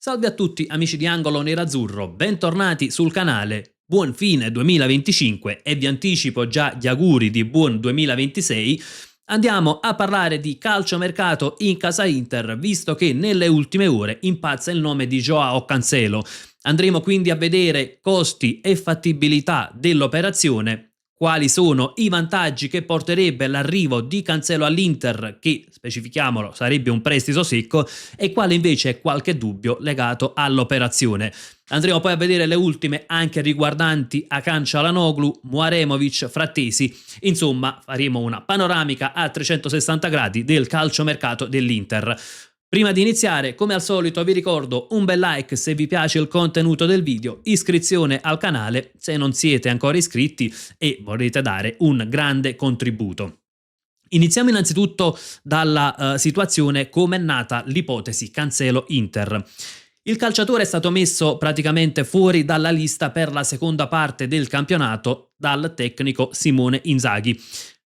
Salve a tutti amici di Angolo Nerazzurro, bentornati sul canale. Buon fine 2025 e vi anticipo già gli auguri di buon 2026. Andiamo a parlare di calciomercato in casa Inter, visto che nelle ultime ore impazza il nome di Joao Cancelo. Andremo quindi a vedere costi e fattibilità dell'operazione, quali sono i vantaggi che porterebbe l'arrivo di Cancelo all'Inter, che, specifichiamolo, sarebbe un prestito secco, e quale invece è qualche dubbio legato all'operazione. Andremo poi a vedere le ultime anche riguardanti Hakan Çalhanoğlu, Muaremovic, Frattesi. Insomma, faremo una panoramica a 360 gradi del calciomercato dell'Inter. Prima di iniziare, come al solito, vi ricordo un bel like se vi piace il contenuto del video, iscrizione al canale se non siete ancora iscritti e volete dare un grande contributo. Iniziamo innanzitutto dalla situazione come è nata l'ipotesi Cancelo-Inter. Il calciatore è stato messo praticamente fuori dalla lista per la seconda parte del campionato dal tecnico Simone Inzaghi.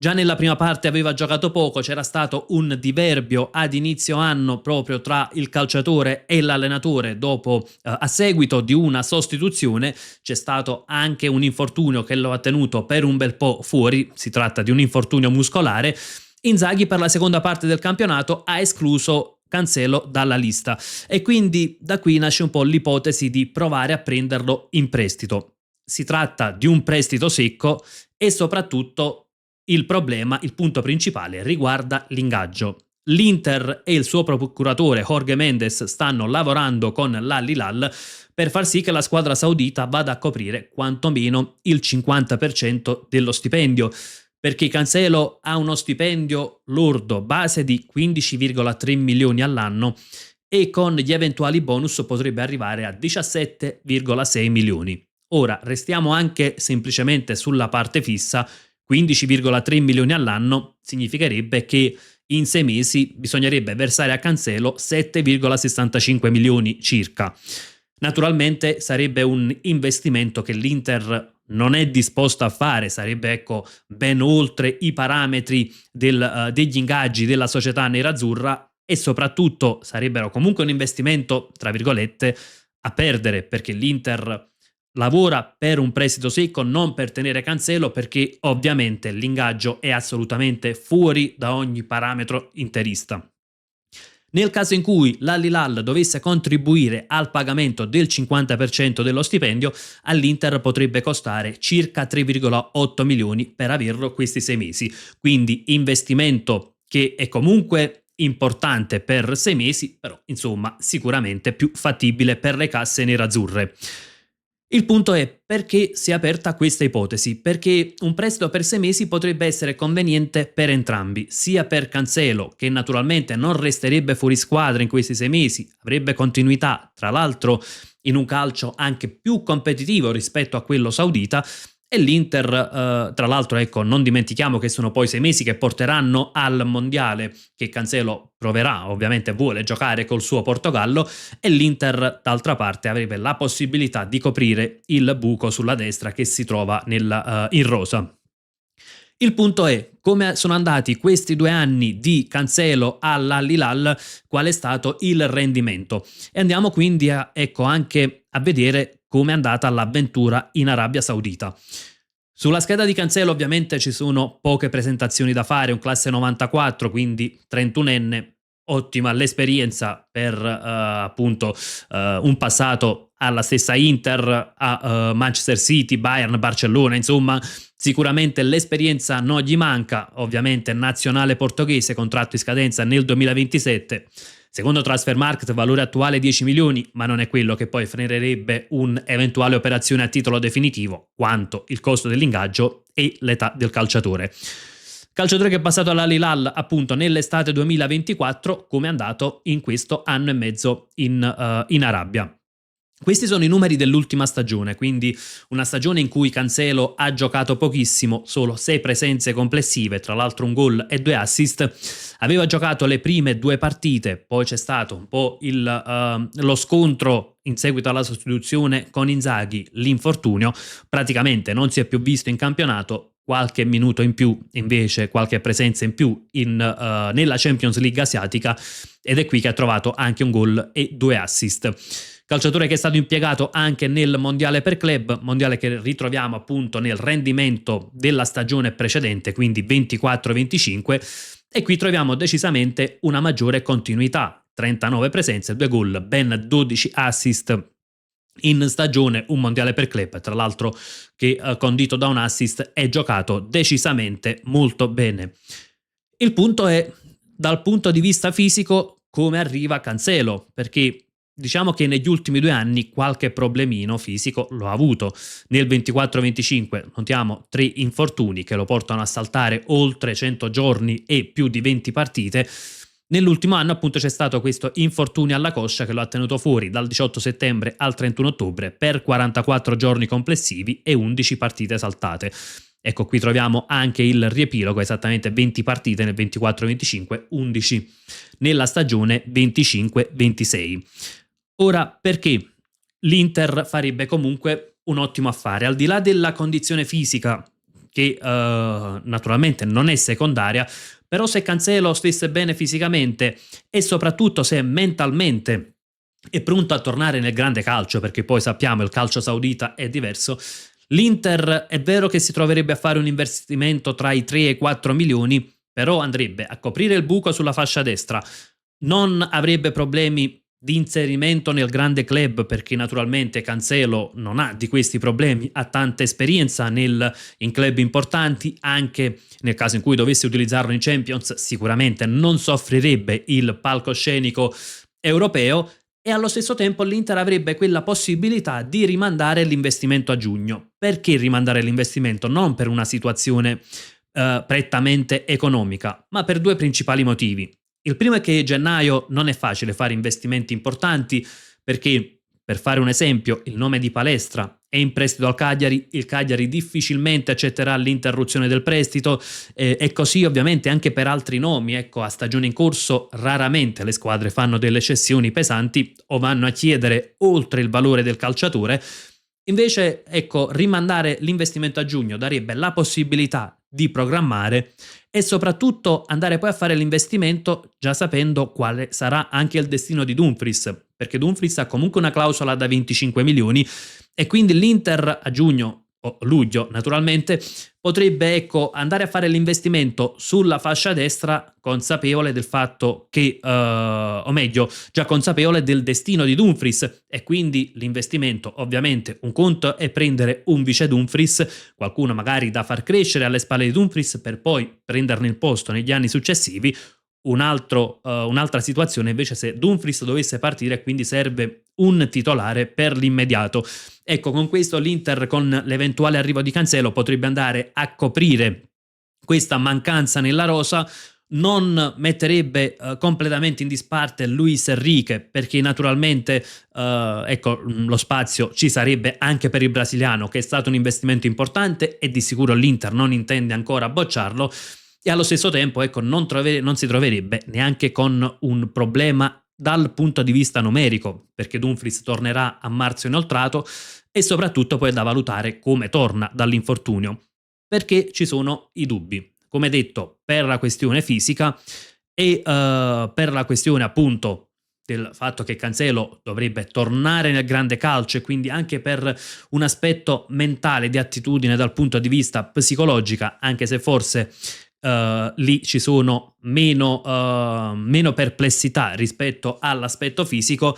Già nella prima parte aveva giocato poco, c'era stato un diverbio ad inizio anno proprio tra il calciatore e l'allenatore a seguito di una sostituzione. C'è stato anche un infortunio che lo ha tenuto per un bel po' fuori, si tratta di un infortunio muscolare. Inzaghi per la seconda parte del campionato ha escluso Cancelo dalla lista e quindi da qui nasce un po' l'ipotesi di provare a prenderlo in prestito. Si tratta di un prestito secco e soprattutto il punto principale riguarda l'ingaggio. L'Inter e il suo procuratore Jorge Mendes stanno lavorando con l'Al Hilal per far sì che la squadra saudita vada a coprire quantomeno il 50% dello stipendio, perché Cancelo ha uno stipendio lordo base di 15,3 milioni all'anno e con gli eventuali bonus potrebbe arrivare a 17,6 milioni. Ora restiamo anche semplicemente sulla parte fissa. 15,3 milioni all'anno significherebbe che in 6 mesi bisognerebbe versare a Cancelo 7,65 milioni circa. Naturalmente sarebbe un investimento che l'Inter non è disposto a fare, sarebbe ben oltre i parametri degli ingaggi della società nerazzurra e soprattutto sarebbero comunque un investimento, tra virgolette, a perdere, perché l'Inter lavora per un prestito secco, non per tenere Cancelo, perché ovviamente l'ingaggio è assolutamente fuori da ogni parametro interista. Nel caso in cui l'Al Hilal dovesse contribuire al pagamento del 50% dello stipendio, all'Inter potrebbe costare circa 3,8 milioni per averlo questi 6 mesi. Quindi investimento che è comunque importante per 6 mesi, però insomma sicuramente più fattibile per le casse nerazzurre. Il punto è perché si è aperta questa ipotesi, perché un prestito per 6 mesi potrebbe essere conveniente per entrambi, sia per Cancelo, che naturalmente non resterebbe fuori squadra in questi 6 mesi, avrebbe continuità, tra l'altro in un calcio anche più competitivo rispetto a quello saudita, e l'Inter, tra l'altro, non dimentichiamo che sono poi 6 mesi che porteranno al mondiale, che Cancelo proverà, ovviamente vuole giocare col suo Portogallo, e l'Inter, d'altra parte, avrebbe la possibilità di coprire il buco sulla destra che si trova in rosa. Il punto è come sono andati questi 2 anni di Cancelo all'Al Hilal, qual è stato il rendimento. E andiamo quindi anche a vedere come è andata l'avventura in Arabia Saudita. Sulla scheda di Cancelo ovviamente ci sono poche presentazioni da fare, un classe 94, quindi 31enne, ottima l'esperienza per un passato alla stessa Inter, a Manchester City, Bayern, Barcellona, insomma sicuramente l'esperienza non gli manca, ovviamente nazionale portoghese, contratto in scadenza nel 2027, secondo Transfermarkt valore attuale 10 milioni, ma non è quello che poi frenerebbe un'eventuale operazione a titolo definitivo, quanto il costo dell'ingaggio e l'età del calciatore. Calciatore che è passato all'Al Hilal appunto nell'estate 2024, come è andato in questo anno e mezzo in Arabia. Questi sono i numeri dell'ultima stagione, quindi una stagione in cui Cancelo ha giocato pochissimo, solo 6 presenze complessive, tra l'altro un gol e 2 assist. Aveva giocato le prime 2 partite, poi c'è stato un po' lo scontro in seguito alla sostituzione con Inzaghi, l'infortunio, praticamente non si è più visto in campionato, qualche minuto in più, invece qualche presenza in più nella Champions League asiatica, ed è qui che ha trovato anche un gol e 2 assist. Calciatore che è stato impiegato anche nel mondiale per club, mondiale che ritroviamo appunto nel rendimento della stagione precedente, quindi 24-25, e qui troviamo decisamente una maggiore continuità, 39 presenze, 2 gol, ben 12 assist in stagione, un mondiale per club, tra l'altro che condito da un assist è giocato decisamente molto bene. Il punto è, dal punto di vista fisico, come arriva Cancelo, perché diciamo che negli ultimi 2 anni qualche problemino fisico lo ha avuto. Nel 24-25 notiamo 3 infortuni che lo portano a saltare oltre 100 giorni e più di 20 partite. Nell'ultimo anno appunto c'è stato questo infortunio alla coscia che lo ha tenuto fuori dal 18 settembre al 31 ottobre per 44 giorni complessivi e 11 partite saltate. Ecco, qui troviamo anche il riepilogo, esattamente 20 partite nel 24-25, 11 nella stagione 25-26. Ora, perché l'Inter farebbe comunque un ottimo affare? Al di là della condizione fisica, che naturalmente non è secondaria, però se Cancelo stesse bene fisicamente e soprattutto se mentalmente è pronto a tornare nel grande calcio, perché poi sappiamo il calcio saudita è diverso, l'Inter è vero che si troverebbe a fare un investimento tra i 3 e i 4 milioni, però andrebbe a coprire il buco sulla fascia destra, non avrebbe problemi di inserimento nel grande club, perché naturalmente Cancelo non ha di questi problemi, ha tanta esperienza in club importanti, anche nel caso in cui dovesse utilizzarlo in Champions sicuramente non soffrirebbe il palcoscenico europeo, e allo stesso tempo l'Inter avrebbe quella possibilità di rimandare l'investimento a giugno. Perché rimandare l'investimento? Non per una situazione prettamente economica, ma per 2 principali motivi. Il primo è che gennaio non è facile fare investimenti importanti, perché, per fare un esempio, il nome di Palestra è in prestito al Cagliari, il Cagliari difficilmente accetterà l'interruzione del prestito, e così ovviamente anche per altri nomi. Ecco, a stagione in corso raramente le squadre fanno delle cessioni pesanti o vanno a chiedere oltre il valore del calciatore. Invece, ecco, rimandare l'investimento a giugno darebbe la possibilità di programmare e soprattutto andare poi a fare l'investimento già sapendo quale sarà anche il destino di Dumfries, perché Dumfries ha comunque una clausola da 25 milioni e quindi l'Inter a giugno o luglio naturalmente potrebbe, ecco, andare a fare l'investimento sulla fascia destra consapevole del fatto che, o meglio, già consapevole del destino di Dumfries, e quindi l'investimento, ovviamente un conto è prendere un vice Dumfries, qualcuno magari da far crescere alle spalle di Dumfries per poi prenderne il posto negli anni successivi. Un'altra situazione invece se Dumfries dovesse partire, quindi serve un titolare per l'immediato. Ecco, con questo l'Inter, con l'eventuale arrivo di Cancelo, potrebbe andare a coprire questa mancanza nella rosa, non metterebbe completamente in disparte Luis Enrique, perché naturalmente ecco, lo spazio ci sarebbe anche per il brasiliano, che è stato un investimento importante e di sicuro l'Inter non intende ancora bocciarlo, e allo stesso tempo, ecco, non si troverebbe neanche con un problema dal punto di vista numerico, perché Dumfries tornerà a marzo inoltrato e soprattutto poi è da valutare come torna dall'infortunio, perché ci sono i dubbi, come detto, per la questione fisica e per la questione appunto del fatto che Cancelo dovrebbe tornare nel grande calcio, e quindi anche per un aspetto mentale di attitudine dal punto di vista psicologica, anche se forse lì ci sono meno perplessità rispetto all'aspetto fisico,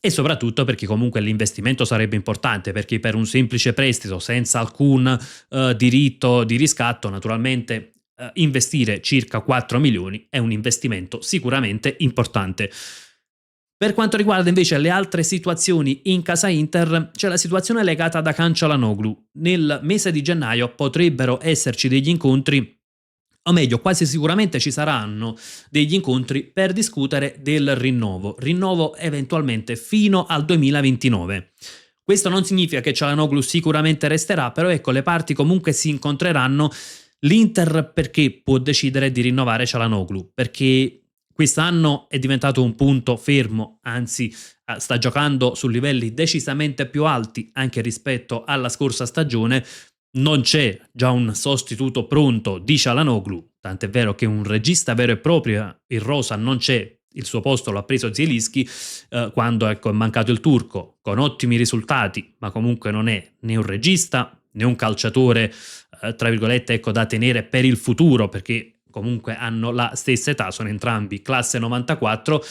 e soprattutto perché comunque l'investimento sarebbe importante, perché per un semplice prestito senza alcun diritto di riscatto, naturalmente investire circa 4 milioni è un investimento sicuramente importante. Per quanto riguarda invece le altre situazioni in casa Inter, c'è la situazione legata ad Hakan Çalhanoğlu. Nel mese di gennaio potrebbero esserci degli incontri, o meglio, quasi sicuramente ci saranno degli incontri per discutere del rinnovo eventualmente fino al 2029. Questo non significa che Çalhanoğlu sicuramente resterà, però ecco, le parti comunque si incontreranno. L'Inter perché può decidere di rinnovare Çalhanoğlu? Perché quest'anno è diventato un punto fermo, anzi sta giocando su livelli decisamente più alti anche rispetto alla scorsa stagione, non c'è già un sostituto pronto di Çalhanoğlu, tant'è vero che un regista vero e proprio in rosa non c'è, il suo posto l'ha preso Zielinski quando ecco, è mancato il turco, con ottimi risultati, ma comunque non è né un regista né un calciatore, tra virgolette, ecco, da tenere per il futuro, perché comunque hanno la stessa età, sono entrambi classe 94,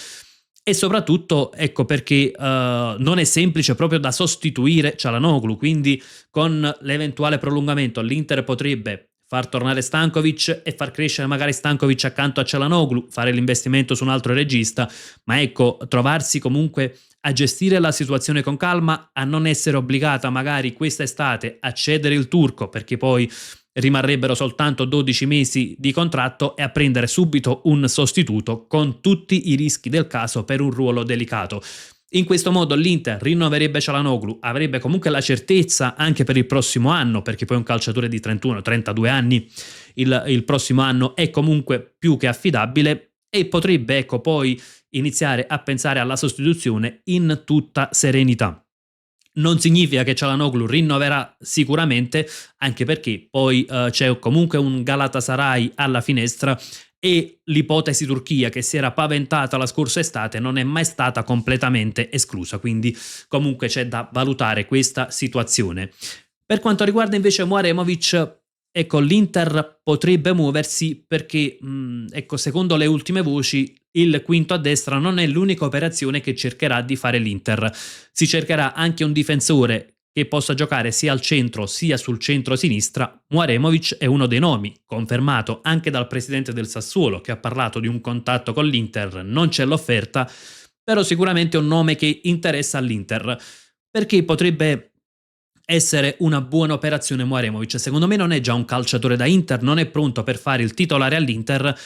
e soprattutto ecco perché non è semplice proprio da sostituire Çalhanoğlu, quindi con l'eventuale prolungamento l'Inter potrebbe far tornare Stankovic e far crescere magari Stankovic accanto a Çalhanoğlu, fare l'investimento su un altro regista, ma ecco, trovarsi comunque a gestire la situazione con calma, a non essere obbligata magari quest'estate a cedere il turco perché poi rimarrebbero soltanto 12 mesi di contratto e a prendere subito un sostituto con tutti i rischi del caso per un ruolo delicato. In questo modo l'Inter rinnoverebbe Çalhanoğlu, avrebbe comunque la certezza anche per il prossimo anno, perché poi un calciatore di 31-32 anni il prossimo anno è comunque più che affidabile e potrebbe ecco poi iniziare a pensare alla sostituzione in tutta serenità. Non significa che Çalhanoğlu rinnoverà sicuramente, anche perché poi c'è comunque un Galatasaray alla finestra e l'ipotesi Turchia che si era paventata la scorsa estate non è mai stata completamente esclusa, quindi comunque c'è da valutare questa situazione. Per quanto riguarda invece Mouaremovic, ecco, l'Inter potrebbe muoversi perché, ecco, secondo le ultime voci, il quinto a destra non è l'unica operazione che cercherà di fare l'Inter. Si cercherà anche un difensore che possa giocare sia al centro sia sul centro-sinistra. Mouaremovic è uno dei nomi, confermato anche dal presidente del Sassuolo, che ha parlato di un contatto con l'Inter, non c'è l'offerta, però sicuramente è un nome che interessa all'Inter, perché potrebbe essere una buona operazione Mouaremovic. Secondo me non è già un calciatore da Inter, non è pronto per fare il titolare all'Inter,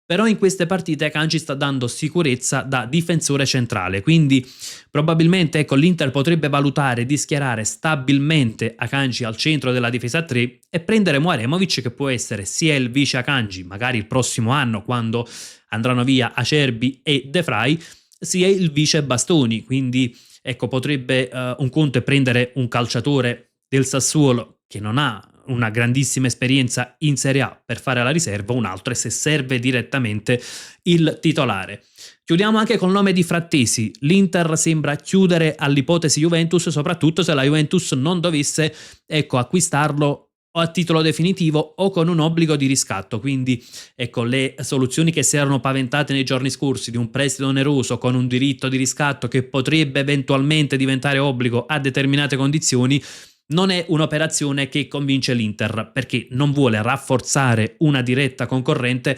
però in queste partite Akanji sta dando sicurezza da difensore centrale, quindi probabilmente ecco, l'Inter potrebbe valutare di schierare stabilmente Akanji al centro della difesa 3 e prendere Mouaremovic, che può essere sia il vice Akanji, magari il prossimo anno quando andranno via Acerbi e De Vrij, sia il vice Bastoni, quindi ecco, potrebbe un conto è prendere un calciatore del Sassuolo che non ha una grandissima esperienza in Serie A per fare la riserva, un altro è se serve direttamente il titolare. Chiudiamo anche col nome di Frattesi. L'Inter sembra chiudere all'ipotesi Juventus, soprattutto se la Juventus non dovesse ecco, acquistarlo o a titolo definitivo o con un obbligo di riscatto, quindi ecco le soluzioni che si erano paventate nei giorni scorsi di un prestito oneroso con un diritto di riscatto che potrebbe eventualmente diventare obbligo a determinate condizioni non è un'operazione che convince l'Inter, perché non vuole rafforzare una diretta concorrente,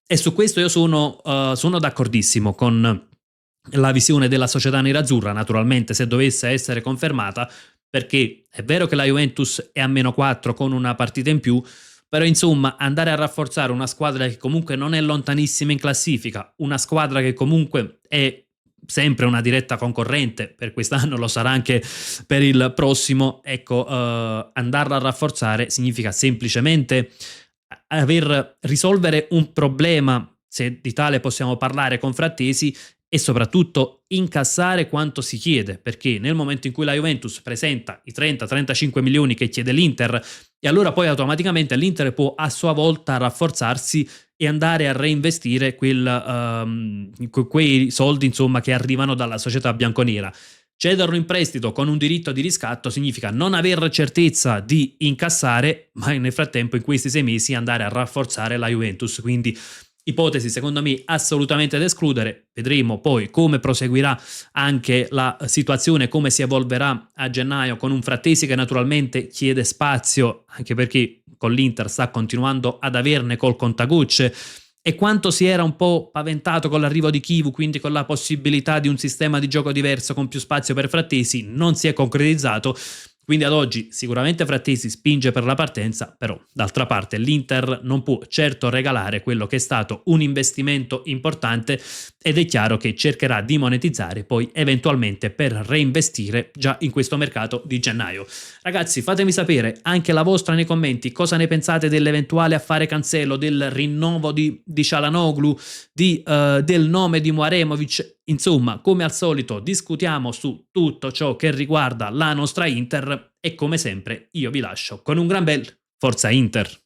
e su questo io sono d'accordissimo con la visione della società nerazzurra, naturalmente se dovesse essere confermata, perché è vero che la Juventus è a -4 con una partita in più, però insomma andare a rafforzare una squadra che comunque non è lontanissima in classifica, una squadra che comunque è sempre una diretta concorrente, per quest'anno lo sarà anche per il prossimo, ecco, andarla a rafforzare significa semplicemente risolvere un problema, se di tale possiamo parlare, con Frattesi, e soprattutto incassare quanto si chiede, perché nel momento in cui la Juventus presenta i 30-35 milioni che chiede l'Inter, e allora poi automaticamente l'Inter può a sua volta rafforzarsi e andare a reinvestire quei soldi insomma che arrivano dalla società bianconera. Cederlo in prestito con un diritto di riscatto significa non aver certezza di incassare, ma nel frattempo in questi 6 mesi andare a rafforzare la Juventus, quindi ipotesi secondo me assolutamente da escludere. Vedremo poi come proseguirà anche la situazione, come si evolverà a gennaio con un Frattesi che naturalmente chiede spazio, anche perché con l'Inter sta continuando ad averne col contagocce, e quanto si era un po' paventato con l'arrivo di Chivu, quindi con la possibilità di un sistema di gioco diverso con più spazio per Frattesi, non si è concretizzato. Quindi ad oggi sicuramente Frattesi spinge per la partenza, però d'altra parte l'Inter non può certo regalare quello che è stato un investimento importante, ed è chiaro che cercherà di monetizzare poi eventualmente per reinvestire già in questo mercato di gennaio. Ragazzi, fatemi sapere anche la vostra nei commenti, cosa ne pensate dell'eventuale affare Cancelo, del rinnovo di Çalhanoğlu, del nome di Mouaremovic, Insomma, come al solito discutiamo su tutto ciò che riguarda la nostra Inter e come sempre io vi lascio con un gran bel Forza Inter.